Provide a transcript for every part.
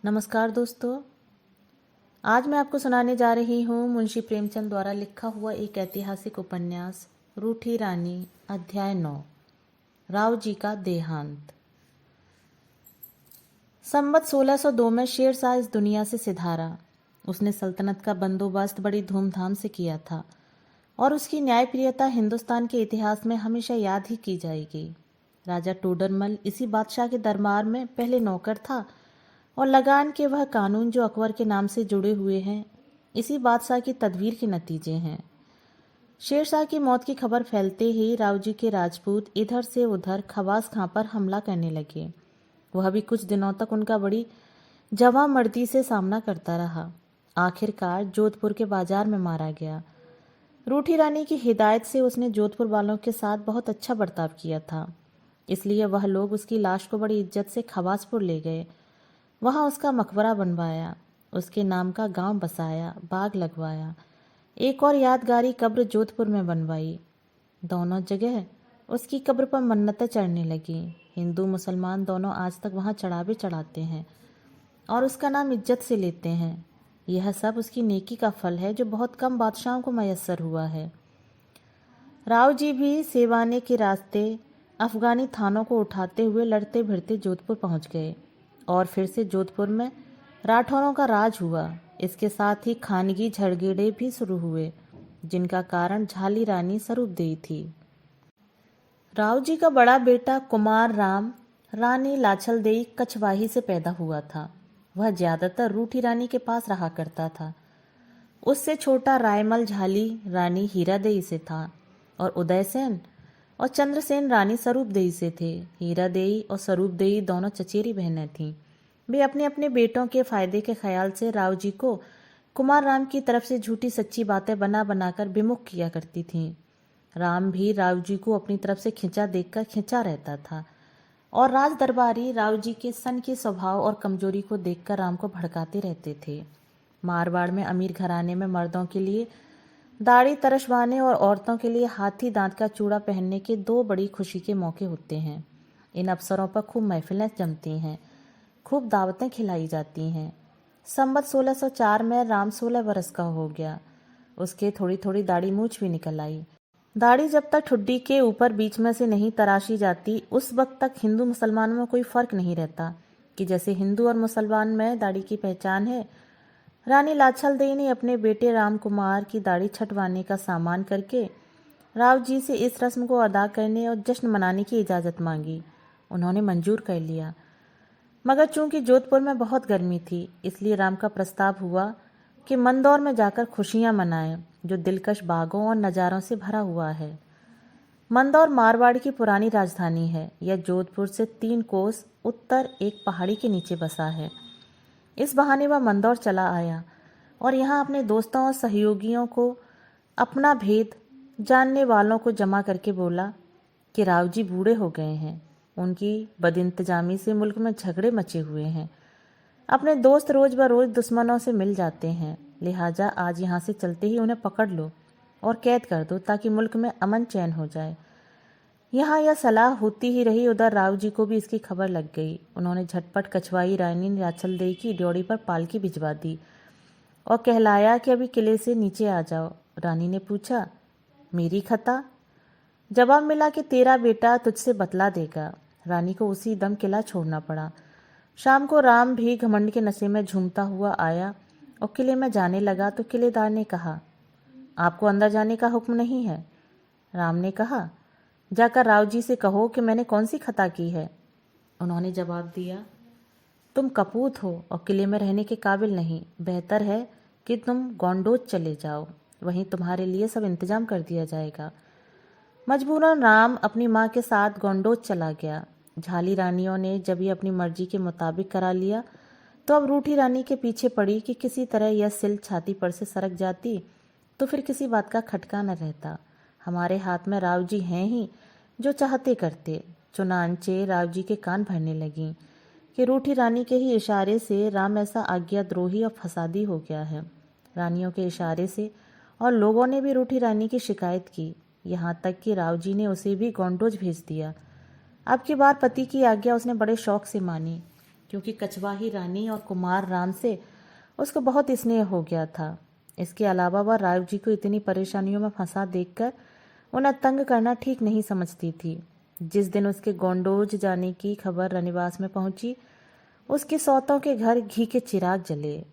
नमस्कार दोस्तों। आज मैं आपको सुनाने जा रही हूँ मुंशी प्रेमचंद द्वारा लिखा हुआ एक ऐतिहासिक उपन्यास रूठी रानी, अध्याय 9, राव जी का देहांत। संवत 1602 में शेरशाह इस दुनिया से सिधारा। उसने सल्तनत का बंदोबस्त बड़ी धूमधाम से किया था और उसकी न्यायप्रियता हिंदुस्तान के इतिहास में हमेशा याद ही की जाएगी। राजा टोडरमल इसी बादशाह के दरबार में पहले नौकर था और लगान के वह कानून जो अकबर के नाम से जुड़े हुए हैं, इसी बादशाह की तदबीर के नतीजे हैं। शेरशाह की मौत की खबर फैलते ही राव जी के राजपूत इधर से उधर खवास खां पर हमला करने लगे। वह भी कुछ दिनों तक उनका बड़ी जवामर्दी से सामना करता रहा। आखिरकार जोधपुर के बाजार में मारा गया। रूठी रानी की हिदायत से उसने जोधपुर वालों के साथ बहुत अच्छा बर्ताव किया था, इसलिए वह लोग उसकी लाश को बड़ी इज्जत से खवासपुर ले गए। वहाँ उसका मकबरा बनवाया, उसके नाम का गांव बसाया, बाग लगवाया। एक और यादगारी कब्र जोधपुर में बनवाई। दोनों जगह उसकी कब्र पर मन्नतें चढ़ने लगी। हिंदू मुसलमान दोनों आज तक वहाँ चढ़ावे चढ़ाते हैं और उसका नाम इज्जत से लेते हैं। यह सब उसकी नेकी का फल है जो बहुत कम बादशाहों को मयस्सर हुआ है। राव जी भी सेवाने के रास्ते अफगानी थानों को उठाते हुए लड़ते भिड़ते जोधपुर पहुंच गए और फिर से जोधपुर में राठौरों का राज हुआ। इसके साथ ही खानगी झड़गेड़े भी शुरू हुए, जिनका कारण झाली रानी स्वरूपदेई थी। राव जी का बड़ा बेटा कुमार राम रानी लाछलदेई कछवाही से पैदा हुआ था। वह ज्यादातर रूठी रानी के पास रहा करता था। उससे छोटा रायमल झाली रानी हीरादेई से था और उदयसेन और चंद्रसेन रानी स्वरूपदेई से थे। हीरादेई और स्वरूपदेई दोनों चचेरी बहनें थीं। वे अपने अपने बेटों के फायदे के ख्याल से राव जी को कुमार राम की तरफ से झूठी सच्ची बातें बना बनाकर विमुख किया करती थीं। राम भी राव जी को अपनी तरफ से खिंचा देखकर खिंचा रहता था और राज दरबारी राव जी के सन के स्वभाव और कमजोरी को देखकर राम को भड़काते रहते थे। मारवाड़ में अमीर घराने में मर्दों के लिए दाढ़ी तरशवाने और औरतों के लिए हाथी दांत का चूड़ा पहनने के दो बड़ी खुशी के मौके होते हैं। इन अवसरों पर खूब महफिलें जमती हैं, खूब दावतें खिलाई जाती हैं। संवत 1604 में राम 16 बरस का हो गया। उसके थोड़ी थोड़ी दाढ़ी मूछ भी निकल आई। दाढ़ी जब तक ठुड्डी के ऊपर बीच में से नहीं तराशी जाती, उस वक्त तक हिंदू मुसलमानों में कोई फर्क नहीं रहता कि जैसे हिंदू और मुसलमान में दाढ़ी की पहचान है। रानी लाछलदेई ने अपने बेटे राम कुमार की दाढ़ी छटवाने का सामान करके राव जी से इस रस्म को अदा करने और जश्न मनाने की इजाज़त मांगी। उन्होंने मंजूर कर लिया, मगर चूंकि जोधपुर में बहुत गर्मी थी, इसलिए राम का प्रस्ताव हुआ कि मंदौर में जाकर खुशियां मनाएं, जो दिलकश बागों और नज़ारों से भरा हुआ है। मंदौर मारवाड़ की पुरानी राजधानी है। यह जोधपुर से 3 कोस उत्तर एक पहाड़ी के नीचे बसा है। इस बहाने वह मंदौर चला आया और यहाँ अपने दोस्तों और सहयोगियों को अपना भेद जानने वालों को जमा करके बोला कि राव जी बूढ़े हो गए हैं। उनकी बदइंतजामी से मुल्क में झगड़े मचे हुए हैं। अपने दोस्त रोज बरोज दुश्मनों से मिल जाते हैं, लिहाजा आज यहाँ से चलते ही उन्हें पकड़ लो और कैद कर दो ताकि मुल्क में अमन चैन हो जाए। यहाँ यह सलाह होती ही रही, उधर राव जी को भी इसकी खबर लग गई। उन्होंने झटपट कछवाई रानी लाछलदेई की ड्योढ़ी पर पालकी भिजवा दी और कहलाया कि अभी किले से नीचे आ जाओ। रानी ने पूछा, मेरी खता? जवाब मिला कि तेरा बेटा तुझसे बतला देगा। रानी को उसी दम किला छोड़ना पड़ा। शाम को राम भी घमंड के नशे में झूमता हुआ आया और किले में जाने लगा तो किलेदार ने कहा, आपको अंदर जाने का हुक्म नहीं है? राम ने कहा, जाकर राव जी से कहो कि मैंने कौन सी खता की है। उन्होंने जवाब दिया, तुम कपूत हो और किले में रहने के काबिल नहीं। बेहतर है कि तुम गोंडोज चले जाओ, वहीं तुम्हारे लिए सब इंतजाम कर दिया जाएगा। मजबूरन राम अपनी माँ के साथ गोंडोज चला गया। झाली रानियों ने जब ये अपनी मर्जी के मुताबिक करा लिया तो अब रूठी रानी के पीछे पड़ी कि किसी तरह यह सिल छाती पर से सरक जाती तो फिर किसी बात का खटका न रहता। हमारे हाथ में राव जी हैं ही, जो चाहते करते। चुनांचे राव जी के कान भरने लगीं कि रूठी रानी के ही इशारे से राम ऐसा आज्ञाद्रोही और फसादी हो गया है। रानियों के इशारे से और लोगों ने भी रूठी रानी की शिकायत की, यहाँ तक कि राव जी ने उसे भी गोंडोज भेज दिया। अब की बार पति की आज्ञा उसने बड़े शौक से मानी, क्योंकि कछवाही रानी और कुमार राम से उसको बहुत स्नेह हो गया था। इसके अलावा वह राव जी को इतनी परेशानियों में फंसा देखकर उन्हें तंग करना ठीक नहीं समझती थी। जिस दिन उसके गोंडोज जाने की खबर रनिवास में पहुंची, उसकी सौतों के घर घी के चिराग जले।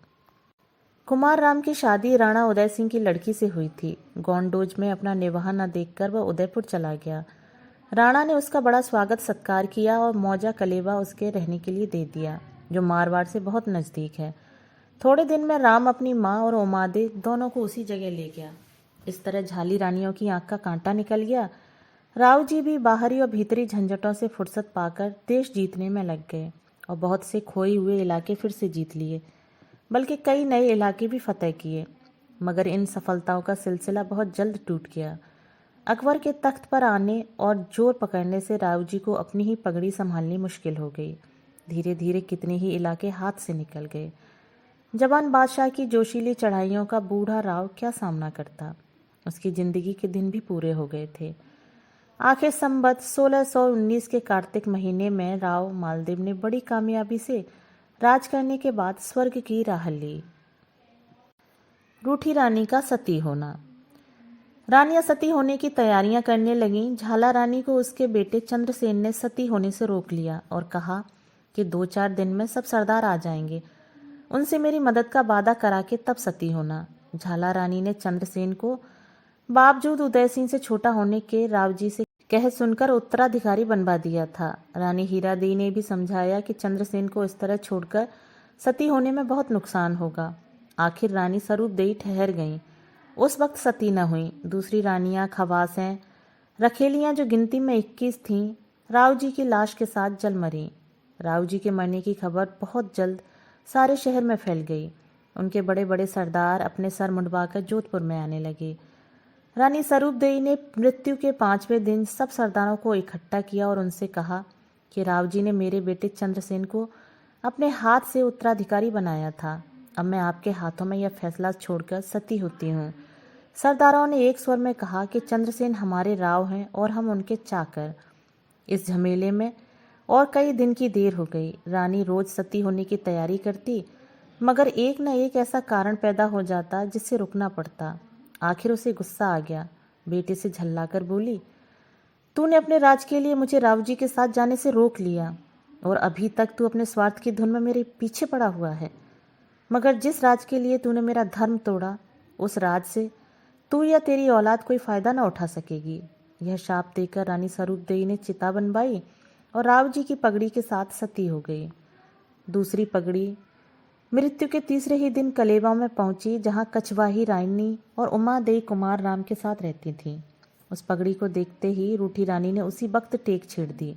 कुमार राम की शादी राणा उदय सिंह की लड़की से हुई थी। गोंडोज में अपना निवाह न देखकर वह उदयपुर चला गया। राणा ने उसका बड़ा स्वागत सत्कार किया और मौजा कलेवा उसके रहने के लिए दे दिया, जो मारवाड़ से बहुत नज़दीक है। थोड़े दिन में राम अपनी माँ और उमादे दोनों को उसी जगह ले गया। इस तरह झाली रानियों की आंख का कांटा निकल गया। राव जी भी बाहरी और भीतरी झंझटों से फुर्सत पाकर देश जीतने में लग गए और बहुत से खोए हुए इलाके फिर से जीत लिए, बल्कि कई नए इलाके भी फतह किए। मगर इन सफलताओं का सिलसिला बहुत जल्द टूट गया। अकबर के तख्त पर आने और जोर पकड़ने से राव जी को अपनी ही पगड़ी संभालनी मुश्किल हो गई। धीरे धीरे कितने ही इलाके हाथ से निकल गए। जवान बादशाह की जोशीली चढ़ाइयों का बूढ़ा राव क्या सामना करता। उसकी जिंदगी के दिन भी पूरे हो गए थे। आखिर संवत 1619 के कार्तिक महीने में राव मालदेव ने बड़ी कामयाबी से राज करने के बाद स्वर्ग की राह ली। रूठी रानी का सती होना। रानियां सती होने की तैयारियां करने लगीं। झाला रानी को उसके बेटे चंद्रसेन ने सती होने से रोक लिया और कहा कि 2-4 दिन में सब सरदार आ जाएंगे, उनसे मेरी मदद का वादा करा के तब सती होना। झाला रानी ने चंद्रसेन को बावजूद उदय सिंह से छोटा होने के राव जी से कह सुनकर उत्तराधिकारी बनवा दिया था। रानी हीरादेई ने भी समझाया कि चंद्रसेन को इस तरह छोड़कर सती होने में बहुत नुकसान होगा। आखिर रानी स्वरूपदेई ठहर गईं। उस वक्त सती न हुई। दूसरी रानियां, खवासें, रखेलियां जो गिनती में 21 थीं, राव जी की लाश के साथ जल मरी। राव जी के मरने की खबर बहुत जल्द सारे शहर में फैल गई। उनके बड़े बड़े सरदार अपने सर मुंडवाकर जोधपुर में आने लगे। रानी स्वरूपदेई ने मृत्यु के 5वें दिन सब सरदारों को इकट्ठा किया और उनसे कहा कि राव जी ने मेरे बेटे चंद्रसेन को अपने हाथ से उत्तराधिकारी बनाया था। अब मैं आपके हाथों में यह फैसला छोड़कर सती होती हूँ। सरदारों ने एक स्वर में कहा कि चंद्रसेन हमारे राव हैं और हम उनके चाकर। इस झमेले में और कई दिन की देर हो गई। रानी रोज सती होने की तैयारी करती, मगर एक न एक ऐसा कारण पैदा हो जाता जिससे रुकना पड़ता। आखिर उसे गुस्सा आ गया। बेटे से झल्लाकर बोली, तूने अपने राज के लिए मुझे राव जी के साथ जाने से रोक लिया और अभी तक तू अपने स्वार्थ की धुन में मेरे पीछे पड़ा हुआ है। मगर जिस राज के लिए तूने मेरा धर्म तोड़ा, उस राज से तू या तेरी औलाद कोई फायदा न उठा सकेगी। यह शाप देकर रानी स्वरूपदेई ने चिता बनवाई और राव जी की पगड़ी के साथ सती हो गई। दूसरी पगड़ी मृत्यु के तीसरे ही दिन कलेवा में पहुंची, जहां कछवाही रानी और उमादेई कुमार राम के साथ रहती थीं। उस पगड़ी को देखते ही रूठी रानी ने उसी वक्त टेक छेड़ दी।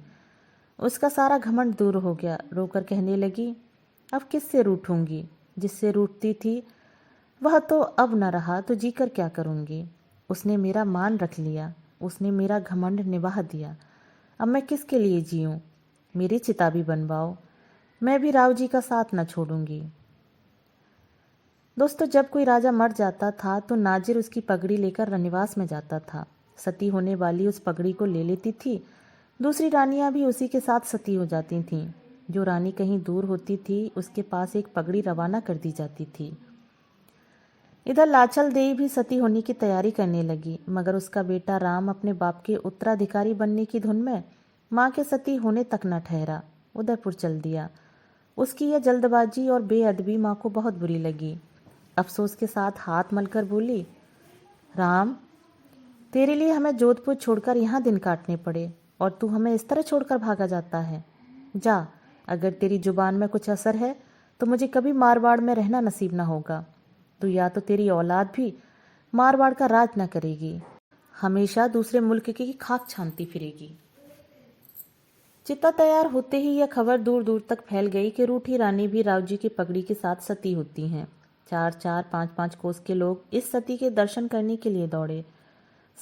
उसका सारा घमंड दूर हो गया। रोकर कहने लगी, अब किससे रूठूंगी? जिससे रूठती थी वह तो अब न रहा, तो जीकर क्या करूंगी? उसने मेरा मान रख लिया, उसने मेरा घमंड निभाह दिया। अब मैं किसके लिए जीऊं? मेरी चिता भी बनवाओ, मैं भी राव जी का साथ न छोड़ूंगी। दोस्तों, जब कोई राजा मर जाता था तो नाजिर उसकी पगड़ी लेकर रनिवास में जाता था। सती होने वाली उस पगड़ी को ले लेती थी। दूसरी रानियां भी उसी के साथ सती हो जाती थीं। जो रानी कहीं दूर होती थी, उसके पास एक पगड़ी रवाना कर दी जाती थी। इधर लाचल देई भी सती होने की तैयारी करने लगी, मगर उसका बेटा राम अपने बाप के उत्तराधिकारी बनने की धुन में माँ के सती होने तक न ठहरा, उदयपुर चल दिया। उसकी यह जल्दबाजी और बेअदबी माँ को बहुत बुरी लगी। अफसोस के साथ हाथ मलकर बोली, राम, तेरे लिए हमें जोधपुर छोड़कर यहाँ दिन काटने पड़े और तू हमें इस तरह छोड़कर भागा जाता है। जा, अगर तेरी जुबान में कुछ असर है तो मुझे कभी मारवाड़ में रहना नसीब न होगा। तो या तो तेरी औलाद भी मारवाड़ का राज न करेगी, हमेशा दूसरे मुल्क की खाक छानती फिरेगी। चिता तैयार होते ही यह खबर दूर दूर तक फैल गई कि रूठी रानी भी राव जी की पगड़ी के साथ सती होती हैं। 4-4, 5-5 कोस के लोग इस सती के दर्शन करने के लिए दौड़े।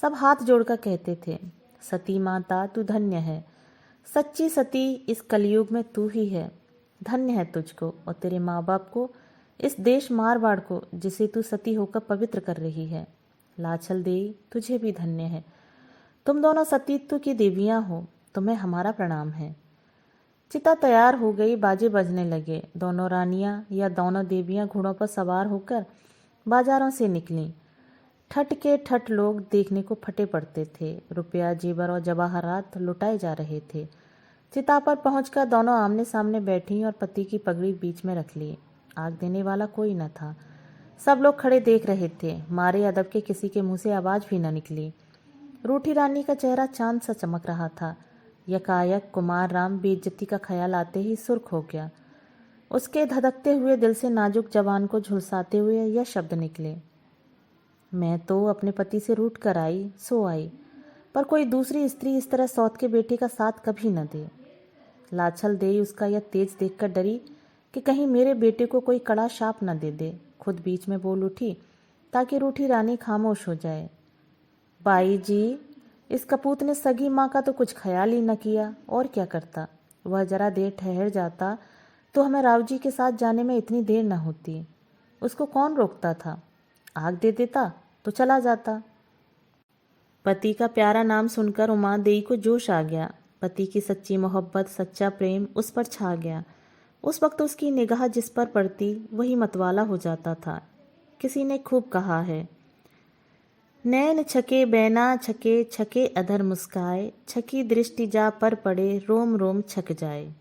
सब हाथ जोड़कर कहते थे, सती माता तू धन्य है, सच्ची सती इस कलयुग में तू ही है। धन्य है तुझको और तेरे माँ बाप को, इस देश मारवाड़ को, जिसे तू सती होकर पवित्र कर रही है। लाचल देई, तुझे भी धन्य है। तुम दोनों सतीत्व की देवियां हो, तुम्हें हमारा प्रणाम है। चिता तैयार हो गई, बाजे बजने लगे। दोनों रानियां या दोनों देवियां घोड़ों पर सवार होकर बाजारों से निकलीं। ठट के ठट लोग देखने को फटे पड़ते थे। रुपया, जेवर और जवाहरात लुटाए जा रहे थे। चिता पर पहुंचकर दोनों आमने सामने बैठी और पति की पगड़ी बीच में रख ली। आग देने वाला कोई न था। सब लोग खड़े देख रहे थे। मारे अदब के किसी के मुंह से आवाज भी न निकली। रूठी रानी का चेहरा चांद सा चमक रहा था। यकायक कुमार राम बेइज्जती का ख्याल आते ही सुर्ख हो गया। उसके धधकते हुए दिल से नाजुक जवान को झुलसाते हुए यह शब्द निकले, मैं तो अपने पति से रूठ कर आई सो आई, पर कोई दूसरी स्त्री इस तरह सौत के बेटे का साथ कभी न दे। लाछल देई उसका यह तेज देखकर डरी कि कहीं मेरे बेटे को कोई कड़ा शाप न दे दे। खुद बीच में बोल उठी ताकि रूठी रानी खामोश हो जाए। बाई जी, इस कपूत ने सगी माँ का तो कुछ ख्याल ही न किया। और क्या करता, वह जरा देर ठहर जाता तो हमें राव जी के साथ जाने में इतनी देर न होती। उसको कौन रोकता था? आग दे देता तो चला जाता। पति का प्यारा नाम सुनकर उमा देई को जोश आ गया। पति की सच्ची मोहब्बत, सच्चा प्रेम उस पर छा गया। उस वक्त उसकी निगाह जिस पर पड़ती वही मतवाला हो जाता था। किसी ने खूब कहा है, नैन छके बैना छके, छके अधर मुस्काए, छकी दृष्टि जा पर पड़े, रोम रोम छक जाए।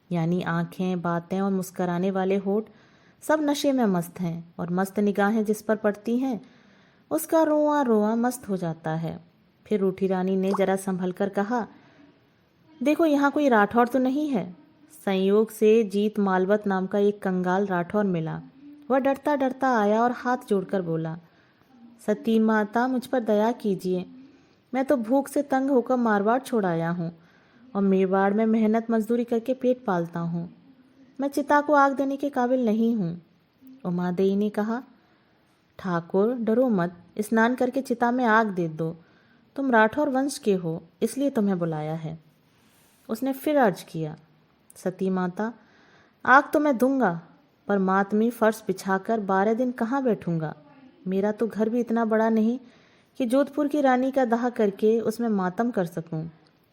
यानी आंखें, बातें और मुस्कराने वाले होठ सब नशे में मस्त हैं और मस्त निगाहें जिस पर पड़ती हैं उसका रोआ रोआ मस्त हो जाता है। फिर रूठी रानी ने जरा संभल कर कहा, देखो यहाँ कोई राठौर तो नहीं है? संयोग से जीत मालवत नाम का एक कंगाल राठौर मिला। वह डरता डरता आया और हाथ जोड़कर बोला, सती माता मुझ पर दया कीजिए। मैं तो भूख से तंग होकर मारवाड़ छोड़ आया हूँ और मेवाड़ में मेहनत मजदूरी करके पेट पालता हूँ। मैं चिता को आग देने के काबिल नहीं हूँ। उमादेई ने कहा, ठाकुर डरो मत, स्नान करके चिता में आग दे दो। तुम राठौर वंश के हो इसलिए तुम्हें बुलाया है। उसने फिर अर्ज किया, सती माता आग तो मैं दूंगा, पर मातमी फर्श बिछाकर 12 दिन कहाँ बैठूंगा? मेरा तो घर भी इतना बड़ा नहीं कि जोधपुर की रानी का दाह करके उसमें मातम कर सकूं।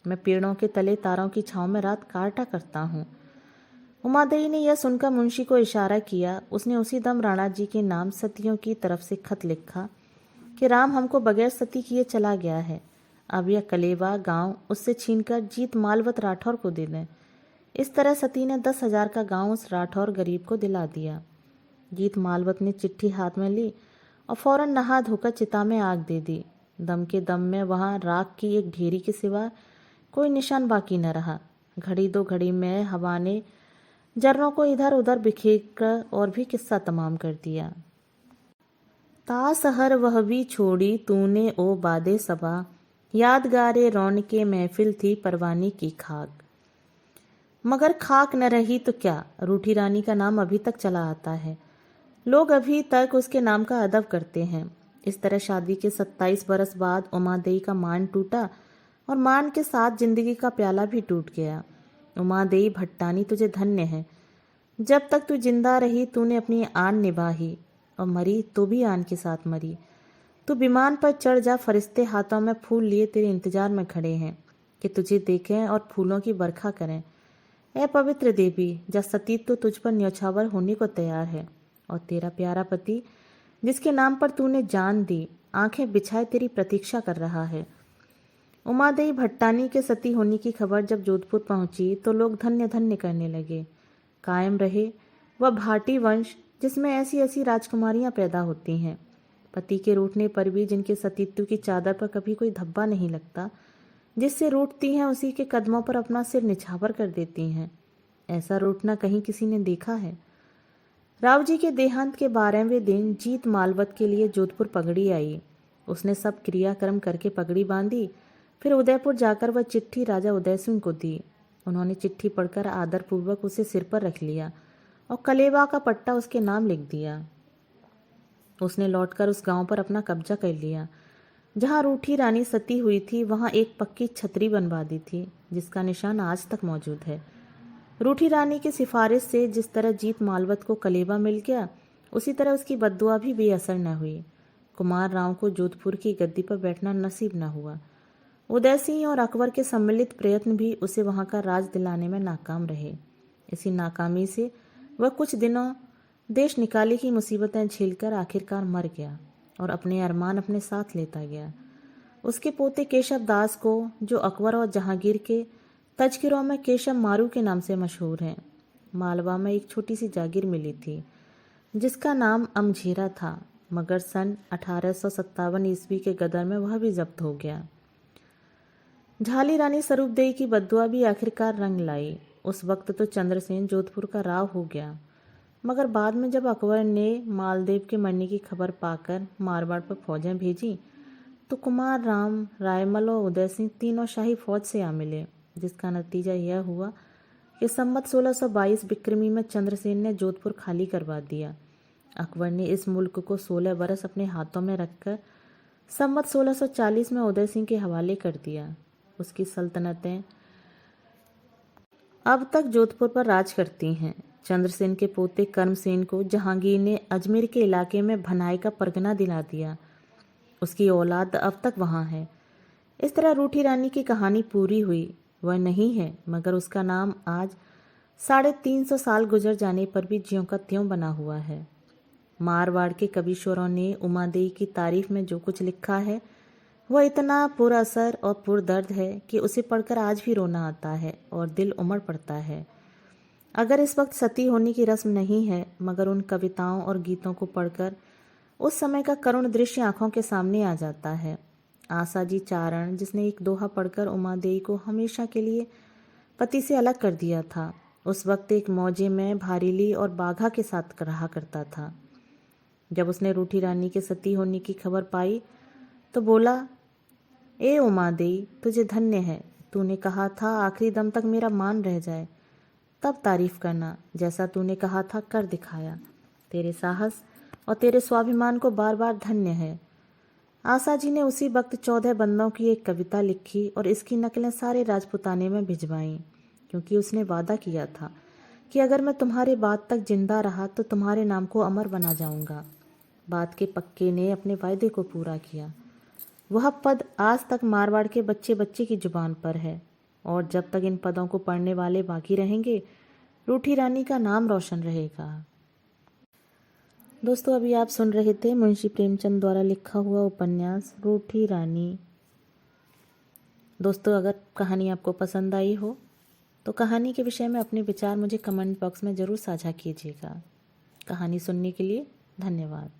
मैं पेड़ों के तले तारों की छांव में रात काटा करता हूँ। उमादेई ने यह सुनकर मुंशी को इशारा किया। उसने उसी दम राणा जी के नाम सतियों की तरफ से खत लिखा कि राम हमको बगैर सती किए चला गया है। अब यह कलेवा गांव उससे छीनकर जीत मालवत राठौर को दे दें। इस तरह सती ने 10,000 का गांव उस राठौर गरीब को दिला दिया। जीत मालवत ने चिट्ठी हाथ में ली और फौरन नहा धोकर चिता में आग दे दी। दम के दम में वहां राख की एक ढेरी के सिवा कोई निशान बाकी न रहा। घड़ी दो घड़ी में हवा ने जर्रों को इधर उधर बिखेर कर और भी किस्सा तमाम कर दिया। तासहर वह भी छोड़ी तूने ओ बादे सबा, यादगारे रौन के महफिल थी परवानी की खाक। मगर खाक न रही तो क्या, रूठी रानी का नाम अभी तक चला आता है। लोग अभी तक उसके नाम का अदब करते हैं। इस तरह शादी के 27 बरस बाद उमादेई का मान टूटा और मान के साथ जिंदगी का प्याला भी टूट गया। उमादेई भट्टानी तुझे धन्य है। जब तक तू जिंदा रही तूने अपनी आन निभाई और मरी तो भी आन के साथ मरी। तू विमान पर चढ़ जा, फरिश्ते हाथों में फूल लिए तेरे इंतजार में खड़े हैं कि तुझे देखें और फूलों की बरखा करें। ए पवित्र देवी, जब सतीत्व तो तुझ पर न्यौछावर होने को तैयार है और तेरा प्यारा पति जिसके नाम पर तूने जान दी आंखें बिछाए तेरी प्रतीक्षा कर रहा है। उमादेई भट्टानी के सती होने की खबर जब जोधपुर पहुंची तो लोग धन्य धन्य करने लगे। कायम रहे वह भाटी वंश जिसमें ऐसी ऐसी राजकुमारियां पैदा होती हैं। पति के रूठने पर भी जिनके सतीत्व की चादर पर कभी कोई धब्बा नहीं लगता, जिससे रूठती हैं उसी के कदमों पर अपना सिर निछावर कर देती हैं। ऐसा रूठना कहीं किसी ने देखा है? राव जी के देहांत के 12वें दिन जीत मालवत के लिए जोधपुर पगड़ी आई। उसने सब क्रियाक्रम करके पगड़ी बांधी। फिर उदयपुर जाकर वह चिट्ठी राजा उदय सिंह को दी। उन्होंने चिट्ठी पढ़कर आदरपूर्वक उसे सिर पर रख लिया और कलेवा का पट्टा उसके नाम लिख दिया। उसने लौटकर उस गांव पर अपना कब्जा कर लिया। जहां रूठी रानी सती हुई थी वहां एक पक्की छतरी बनवा दी थी जिसका निशान आज तक मौजूद है। रूठी रानी की सिफारिश से जिस तरह जीत मालवत को कलेवा मिल गया उसी तरह उसकी बद्दुआ भी बेअसर न हुई। कुमार राव को जोधपुर की गद्दी पर बैठना नसीब न हुआ। उदय सिंह और अकबर के सम्मिलित प्रयत्न भी उसे वहां का राज दिलाने में नाकाम रहे। इसी नाकामी से वह कुछ दिनों देश निकाले की मुसीबतें झेलकर आखिरकार मर गया और अपने अरमान अपने साथ लेता गया। उसके पोते केशव दास को, जो अकबर और जहांगीर के तज़किरों में केशव मारू के नाम से मशहूर हैं, मालवा में एक छोटी सी जागीर मिली थी जिसका नाम अमझेरा था, मगर सन 1857 ईस्वी के गदर में वह भी जब्त हो गया। झाली रानी स्वरूपदेई की बद्दुआ भी आखिरकार रंग लाई। उस वक्त तो चंद्रसेन जोधपुर का राव हो गया, मगर बाद में जब अकबर ने मालदेव के मरने की खबर पाकर मारवाड़ पर फौजें भेजी तो कुमार राम, रायमल और उदय सिंह तीनों शाही फौज से आ मिले, जिसका नतीजा यह हुआ कि संवत 1622 बिक्रमी में चंद्रसेन ने जोधपुर खाली करवा दिया। अकबर ने इस मुल्क को 16 बरस अपने हाथों में रखकर संवत 1640 में उदय सिंह के हवाले कर दिया। उसकी सल्तनतें अब तक जोधपुर पर राज करती हैं। चंद्रसेन के पोते कर्मसेन को जहांगीर ने अजमेर के इलाके में भनाई का परगना दिला दिया। उसकी औलाद अब तक वहाँ है। इस तरह रूठी रानी की कहानी पूरी हुई। वह नहीं है, मगर उसका नाम आज 350 साल गुजर जाने पर भी ज्यों का त्यों बना हुआ है। मारवाड़ के कविशोरों ने उमादेई की तारीफ में जो कुछ लिखा है वह इतना पुरअसर और पुरदर्द है कि उसे पढ़कर आज भी रोना आता है और दिल उमड़ पड़ता है। अगर इस वक्त सती होने की रस्म नहीं है, मगर उन कविताओं और गीतों को पढ़कर उस समय का करुण दृश्य आंखों के सामने आ जाता है। आसाजी चारण, जिसने एक दोहा पढ़कर उमादेई को हमेशा के लिए पति से अलग कर दिया था, उस वक्त एक मौजे में भारीली और बाघा के साथ रहा करता था। जब उसने रूठी रानी के सती होने की खबर पाई तो बोला, ए उमादेई, तुझे धन्य है। तूने कहा था आखिरी दम तक मेरा मान रह जाए, तब तारीफ करना। जैसा तूने कहा था कर दिखाया। तेरे साहस और तेरे स्वाभिमान को बार बार धन्य है। आशा जी ने उसी वक्त 14 बंदों की एक कविता लिखी और इसकी नकलें सारे राजपुताने में भिजवाईं, क्योंकि उसने वादा किया था कि अगर मैं तुम्हारे बाद तक जिंदा रहा तो तुम्हारे नाम को अमर बना जाऊंगा। बात के पक्के ने अपने वायदे को पूरा किया। वह पद आज तक मारवाड़ के बच्चे बच्चे की जुबान पर है, और जब तक इन पदों को पढ़ने वाले बाकी रहेंगे, रूठी रानी का नाम रोशन रहेगा। दोस्तों, अभी आप सुन रहे थे मुंशी प्रेमचंद द्वारा लिखा हुआ उपन्यास रूठी रानी। दोस्तों, अगर कहानी आपको पसंद आई हो तो कहानी के विषय में अपने विचार मुझे कमेंट बॉक्स में ज़रूर साझा कीजिएगा। कहानी सुनने के लिए धन्यवाद।